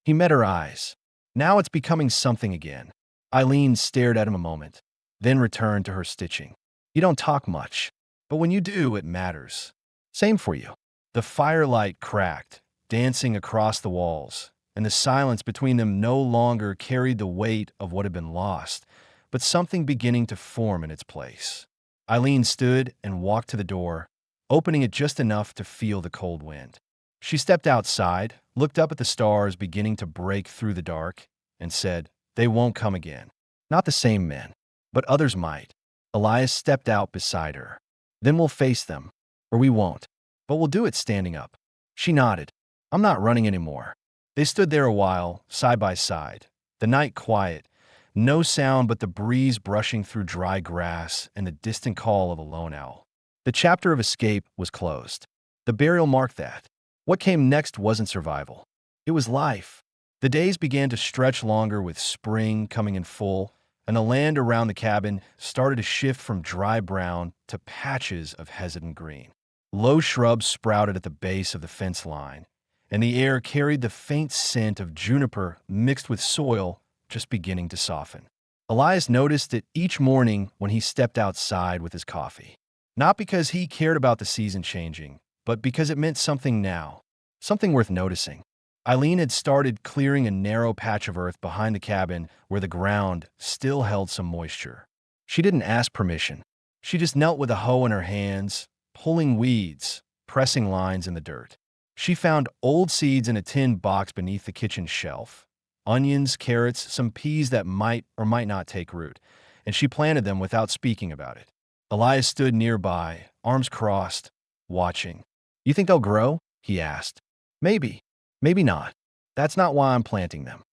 he met her eyes. "Now it's becoming something again." Eileen stared at him a moment, then returned to her stitching. "You don't talk much, but when you do, it matters. Same for you." The firelight cracked, dancing across the walls, and the silence between them no longer carried the weight of what had been lost, but something beginning to form in its place. Eileen stood and walked to the door, opening it just enough to feel the cold wind. She stepped outside, looked up at the stars beginning to break through the dark, and said, "They won't come again. Not the same men, but others might." Elias stepped out beside her. "Then we'll face them, or we won't. But we'll do it standing up." She nodded. "I'm not running anymore." They stood there a while, side by side, the night quiet, No sound but the breeze brushing through dry grass and the distant call of a lone owl. The chapter of escape was closed. The burial marked that. What came next wasn't survival. It was life. The days began to stretch longer with spring coming in full, and the land around the cabin started to shift from dry brown to patches of hesitant green. Low shrubs sprouted at the base of the fence line, and the air carried the faint scent of juniper mixed with soil just beginning to soften. Elias noticed it each morning when he stepped outside with his coffee. Not because he cared about the season changing, but because it meant something now, something worth noticing. Eileen had started clearing a narrow patch of earth behind the cabin where the ground still held some moisture. She didn't ask permission. She just knelt with a hoe in her hands, pulling weeds, pressing lines in the dirt. She found old seeds in a tin box beneath the kitchen shelf, onions, carrots, some peas that might or might not take root, and she planted them without speaking about it. Elias stood nearby, arms crossed, watching. "You think they'll grow?" he asked. "Maybe. Maybe not. That's not why I'm planting them."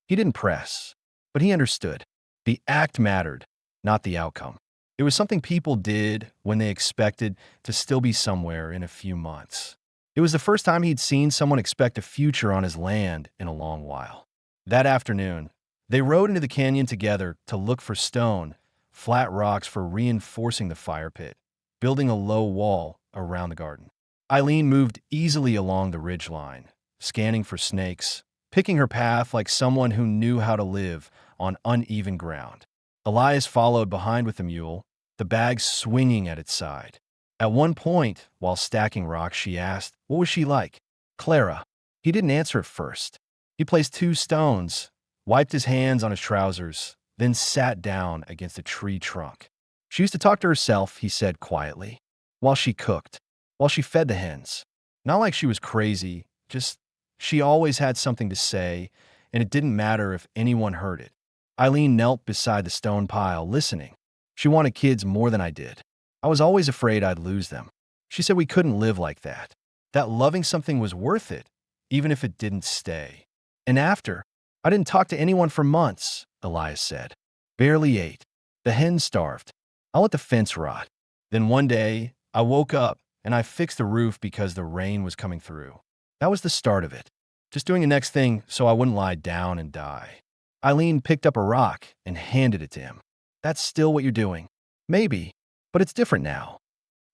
He didn't press, but he understood. The act mattered, not the outcome. It was something people did when they expected to still be somewhere in a few months. It was the first time he'd seen someone expect a future on his land in a long while. That afternoon, they rode into the canyon together to look for stone, flat rocks for reinforcing the fire pit, building a low wall around the garden. Eileen moved easily along the ridgeline, scanning for snakes, picking her path like someone who knew how to live on uneven ground. Elias followed behind with the mule, the bag swinging at its side. At one point, while stacking rocks, she asked, what was she like? Clara. He didn't answer at first. He placed 2 stones, wiped his hands on his trousers, then sat down against a tree trunk. She used to talk to herself, he said quietly, while she cooked, while she fed the hens. Not like she was crazy, just she always had something to say, and it didn't matter if anyone heard it. Eileen knelt beside the stone pile, listening. She wanted kids more than I did. I was always afraid I'd lose them. She said we couldn't live like that. That loving something was worth it, even if it didn't stay. And after, I didn't talk to anyone for months, Elias said. Barely ate. The hens starved. I let the fence rot. Then one day, I woke up and I fixed the roof because the rain was coming through. That was the start of it. Just doing the next thing so I wouldn't lie down and die. Eileen picked up a rock and handed it to him. That's still what you're doing. Maybe, but it's different now.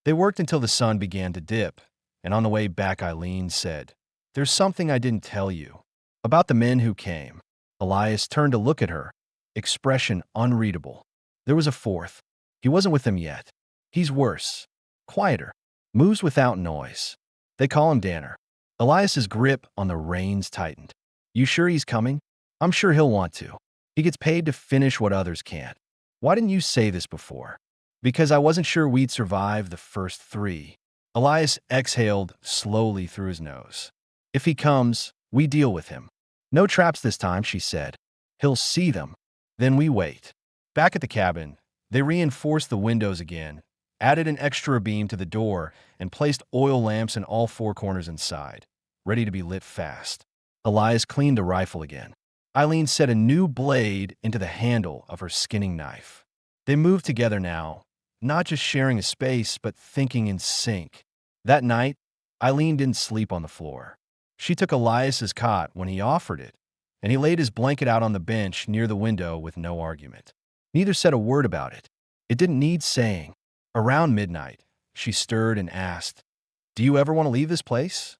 They worked until the sun began to dip, and on the way back Eileen said, there's something I didn't tell you. About the men who came. Elias turned to look at her, expression unreadable. There was a 4th. He wasn't with them yet. He's worse. Quieter. Moves without noise. They call him Danner. Elias's grip on the reins tightened. You sure he's coming? I'm sure he'll want to. He gets paid to finish what others can't. Why didn't you say this before? Because I wasn't sure we'd survive the first 3. Elias exhaled slowly through his nose. If he comes, we deal with him. No traps this time, she said. He'll see them. Then we wait. Back at the cabin, they reinforced the windows again, added an extra beam to the door, and placed oil lamps in all 4 corners inside, ready to be lit fast. Elias cleaned the rifle again. Eileen set a new blade into the handle of her skinning knife. They moved together now, not just sharing a space, but thinking in sync. That night, Eileen didn't sleep on the floor. She took Elias's cot when he offered it, and he laid his blanket out on the bench near the window with no argument. Neither said a word about it. It didn't need saying. Around midnight, she stirred and asked, do you ever want to leave this place?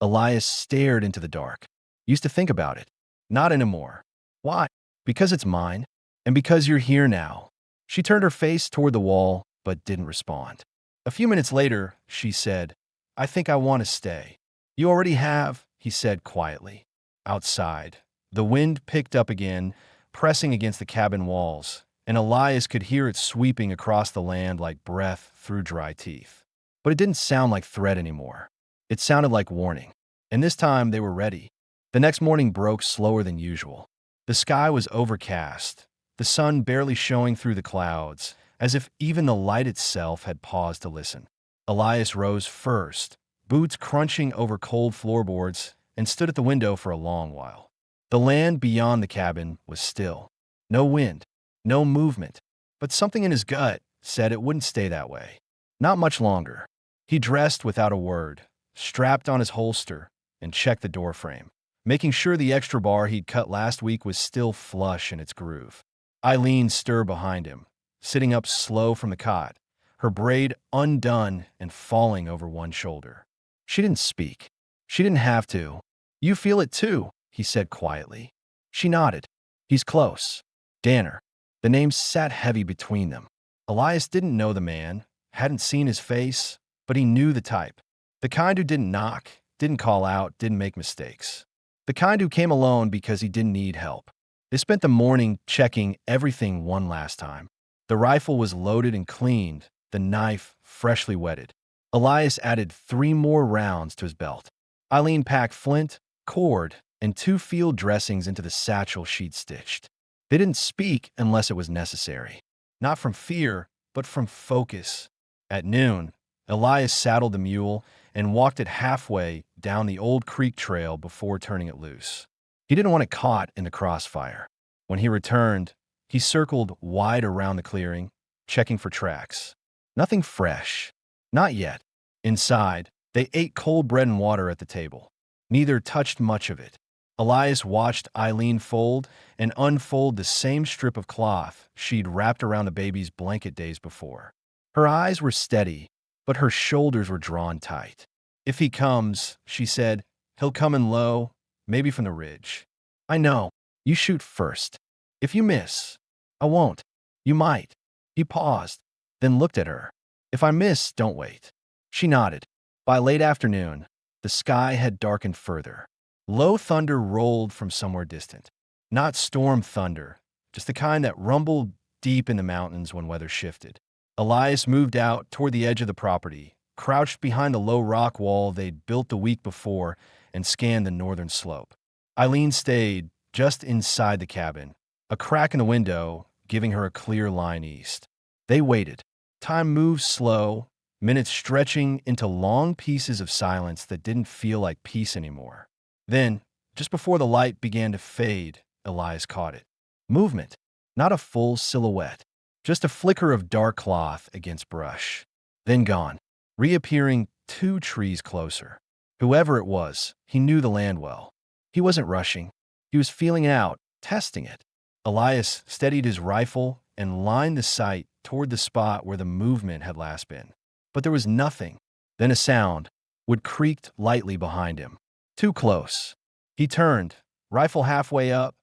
Elias stared into the dark. Used to think about it. Not anymore. Why? Because it's mine, and because you're here now. She turned her face toward the wall, but didn't respond. A few minutes later, she said, I think I want to stay. You already have, he said quietly. Outside, the wind picked up again, pressing against the cabin walls, and Elias could hear it sweeping across the land like breath through dry teeth. But it didn't sound like threat anymore. It sounded like warning. And this time they were ready. The next morning broke slower than usual. The sky was overcast, the sun barely showing through the clouds, as if even the light itself had paused to listen. Elias rose first, boots crunching over cold floorboards, and stood at the window for a long while. The land beyond the cabin was still. No wind, no movement, but something in his gut said it wouldn't stay that way. Not much longer. He dressed without a word, strapped on his holster, and checked the doorframe, making sure the extra bar he'd cut last week was still flush in its groove. Eileen stirred behind him, sitting up slow from the cot, her braid undone and falling over one shoulder. She didn't speak. She didn't have to. "You feel it too," he said quietly. She nodded. "He's close." Danner. The name sat heavy between them. Elias didn't know the man, hadn't seen his face, but he knew the type. The kind who didn't knock, didn't call out, didn't make mistakes. The kind who came alone because he didn't need help. They spent the morning checking everything one last time. The rifle was loaded and cleaned, the knife freshly wetted. Elias added 3 more rounds to his belt. Eileen packed flint, cord, and 2 field dressings into the satchel she'd stitched. They didn't speak unless it was necessary. Not from fear, but from focus. At noon, Elias saddled the mule and walked it halfway down the old creek trail before turning it loose. He didn't want it caught in the crossfire. When he returned, he circled wide around the clearing, checking for tracks. Nothing fresh. Not yet. Inside, they ate cold bread and water at the table. Neither touched much of it. Elias watched Eileen fold and unfold the same strip of cloth she'd wrapped around the baby's blanket days before. Her eyes were steady, but her shoulders were drawn tight. "If he comes," she said, "he'll come in low, maybe from the ridge. I know. You shoot first. If you miss, I won't. You might." He paused, then looked at her. "If I miss, don't wait." She nodded. By late afternoon, the sky had darkened further. Low thunder rolled from somewhere distant. Not storm thunder, just the kind that rumbled deep in the mountains when weather shifted. Elias moved out toward the edge of the property, crouched behind the low rock wall they'd built the week before, and scanned the northern slope. Eileen stayed just inside the cabin, a crack in the window giving her a clear line east. They waited. Time moved slow, minutes stretching into long pieces of silence that didn't feel like peace anymore. Then, just before the light began to fade, Elias caught it. Movement, not a full silhouette, just a flicker of dark cloth against brush. Then gone, reappearing 2 trees closer. Whoever it was, he knew the land well. He wasn't rushing. He was feeling it out, testing it. Elias steadied his rifle and lined the sight toward the spot where the movement had last been. But there was nothing. Then a sound. Wood creaked lightly behind him. Too close. He turned, rifle halfway up,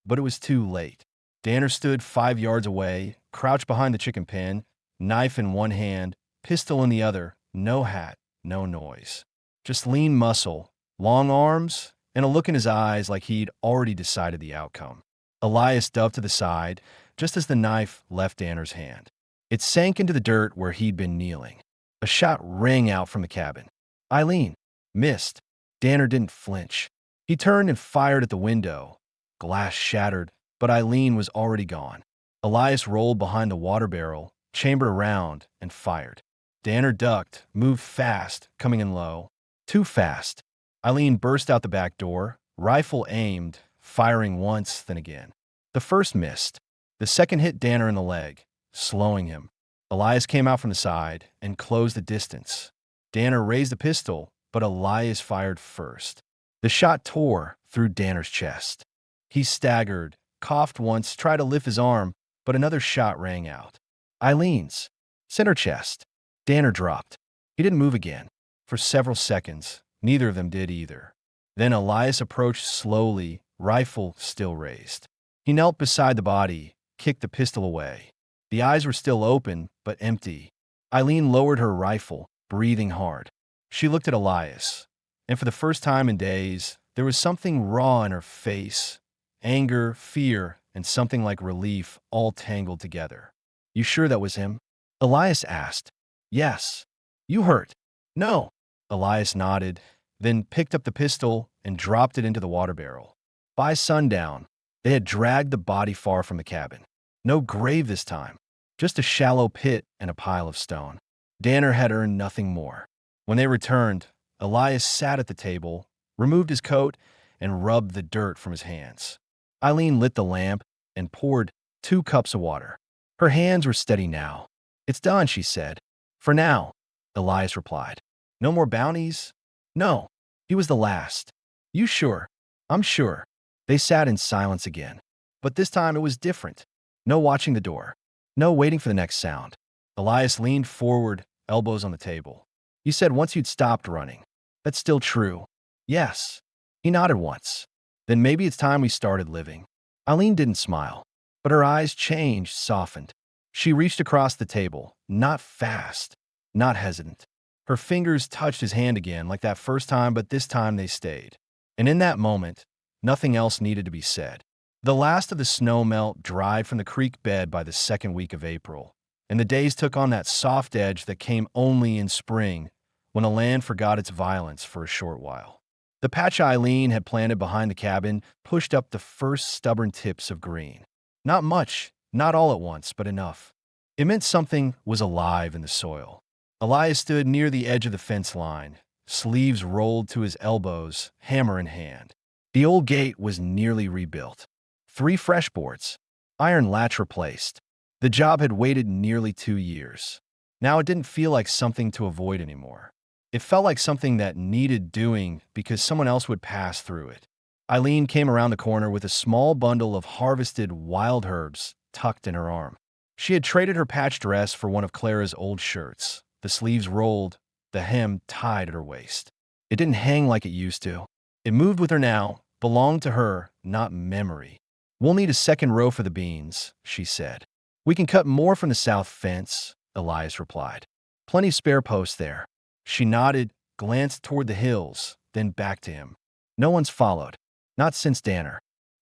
but it was too late. Danner stood 5 yards away, crouched behind the chicken pen, knife in one hand, pistol in the other, no hat, no noise. Just lean muscle, long arms, and a look in his eyes like he'd already decided the outcome. Elias dove to the side, just as the knife left Danner's hand. It sank into the dirt where he'd been kneeling. A shot rang out from the cabin. Eileen missed. Danner didn't flinch. He turned and fired at the window. Glass shattered, but Eileen was already gone. Elias rolled behind the water barrel, chambered around, and fired. Danner ducked, moved fast, coming in low. Too fast. Eileen burst out the back door, rifle aimed, firing once, then again. The first missed. The second hit Danner in the leg, slowing him. Elias came out from the side and closed the distance. Danner raised the pistol, but Elias fired first. The shot tore through Danner's chest. He staggered, coughed once, tried to lift his arm, but another shot rang out. Eileen's. Center chest. Danner dropped. He didn't move again. For several seconds, neither of them did either. Then Elias approached slowly, rifle still raised. He knelt beside the body, kicked the pistol away. The eyes were still open, but empty. Eileen lowered her rifle, breathing hard. She looked at Elias, and for the first time in days, there was something raw in her face. Anger, fear, and something like relief all tangled together. "You sure that was him?" Elias asked. "Yes." "You hurt?" "No." Elias nodded, then picked up the pistol and dropped it into the water barrel. By sundown, they had dragged the body far from the cabin. No grave this time, just a shallow pit and a pile of stone. Danner had earned nothing more. When they returned, Elias sat at the table, removed his coat, and rubbed the dirt from his hands. Eileen lit the lamp and poured 2 cups of water. Her hands were steady now. "It's done," she said. "For now," Elias replied. "No more bounties?" "No." He was the last. "You sure?" "I'm sure." They sat in silence again. But this time it was different. No watching the door. No waiting for the next sound. Elias leaned forward, elbows on the table. "You said once you'd stopped running. That's still true." "Yes." He nodded once. "Then maybe it's time we started living." Eileen didn't smile, but her eyes changed, softened. She reached across the table, not fast, not hesitant. Her fingers touched his hand again, like that first time, but this time they stayed. And in that moment, nothing else needed to be said. The last of the snow melt dried from the creek bed by the second week of April, and the days took on that soft edge that came only in spring, when the land forgot its violence for a short while. The patch Eileen had planted behind the cabin pushed up the first stubborn tips of green. Not much, not all at once, but enough. It meant something was alive in the soil. Elias stood near the edge of the fence line, sleeves rolled to his elbows, hammer in hand. The old gate was nearly rebuilt. 3 fresh boards, iron latch replaced. The job had waited nearly 2 years. Now it didn't feel like something to avoid anymore. It felt like something that needed doing because someone else would pass through it. Eileen came around the corner with a small bundle of harvested wild herbs tucked in her arm. She had traded her patch dress for one of Clara's old shirts, the sleeves rolled, the hem tied at her waist. It didn't hang like it used to. It moved with her now, belonged to her, not memory. "We'll need a second row for the beans," she said. "We can cut more from the south fence," Elias replied. "Plenty of spare posts there." She nodded, glanced toward the hills, then back to him. "No one's followed. Not since Danner."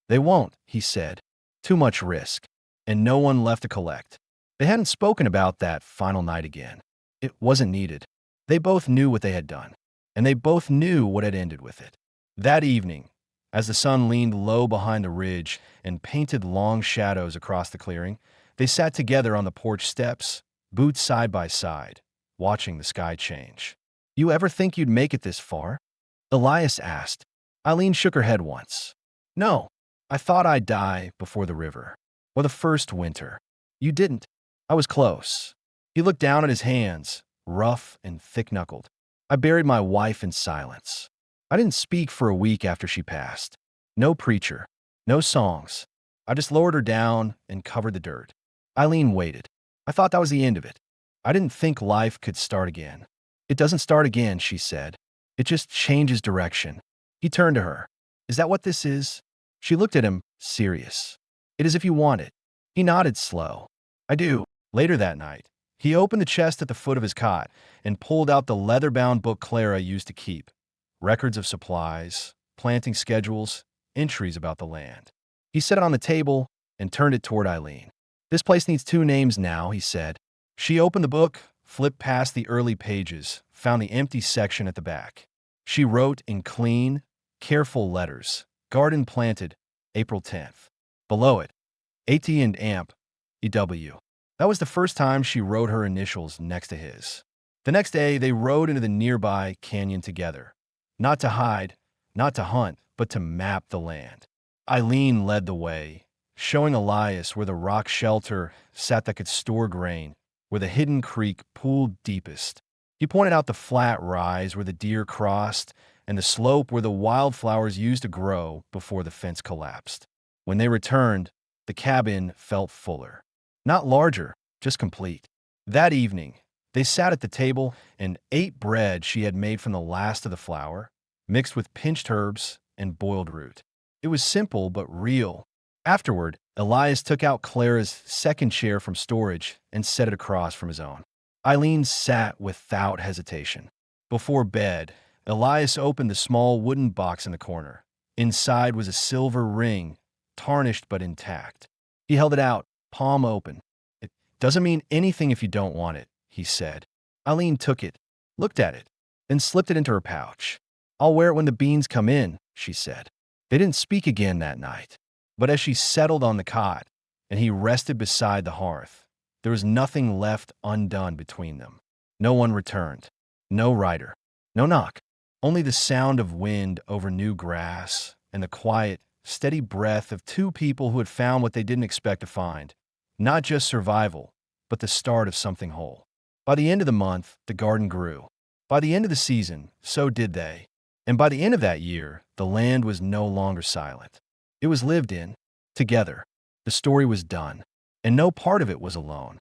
"They won't," he said. "Too much risk." And no one left to collect. They hadn't spoken about that final night again. It wasn't needed. They both knew what they had done, and they both knew what had ended with it. That evening, as the sun leaned low behind the ridge and painted long shadows across the clearing, they sat together on the porch steps, boots side by side, watching the sky change. "You ever think you'd make it this far?" Elias asked. Eileen shook her head once. "No, I thought I'd die before the river, or the first winter." "You didn't." "I was close." He looked down at his hands, rough and thick-knuckled. "I buried my wife in silence. I didn't speak for a week after she passed. No preacher, no songs. I just lowered her down and covered the dirt." Eileen waited. "I thought that was the end of it. I didn't think life could start again." "It doesn't start again," she said. "It just changes direction." He turned to her. "Is that what this is?" She looked at him, serious. "It is if you want it." He nodded slow. "I do." Later that night, he opened the chest at the foot of his cot and pulled out the leather-bound book Clara used to keep. Records of supplies, planting schedules, entries about the land. He set it on the table and turned it toward Eileen. "This place needs 2 names now," he said. She opened the book, flipped past the early pages, found the empty section at the back. She wrote in clean, careful letters, "Garden planted, April 10th. Below it, AT and AMP, EW. That was the first time she wrote her initials next to his. The next day, they rode into the nearby canyon together. Not to hide, not to hunt, but to map the land. Eileen led the way, showing Elias where the rock shelter sat that could store grain, where the hidden creek pooled deepest. He pointed out the flat rise where the deer crossed and the slope where the wildflowers used to grow before the fence collapsed. When they returned, the cabin felt fuller. Not larger, just complete. That evening, they sat at the table and ate bread she had made from the last of the flour, mixed with pinched herbs and boiled root. It was simple but real. Afterward, Elias took out Clara's second chair from storage and set it across from his own. Eileen sat without hesitation. Before bed, Elias opened the small wooden box in the corner. Inside was a silver ring, tarnished but intact. He held it out, palm open. "It doesn't mean anything if you don't want it," he said. Eileen took it, looked at it, then slipped it into her pouch. "I'll wear it when the beans come in," she said. They didn't speak again that night, but as she settled on the cot and he rested beside the hearth, there was nothing left undone between them. No one returned. No rider. No knock. Only the sound of wind over new grass and the quiet, steady breath of two people who had found what they didn't expect to find. Not just survival, but the start of something whole. By the end of the month, the garden grew. By the end of the season, so did they. And by the end of that year, the land was no longer silent. It was lived in, together. The story was done, and no part of it was alone.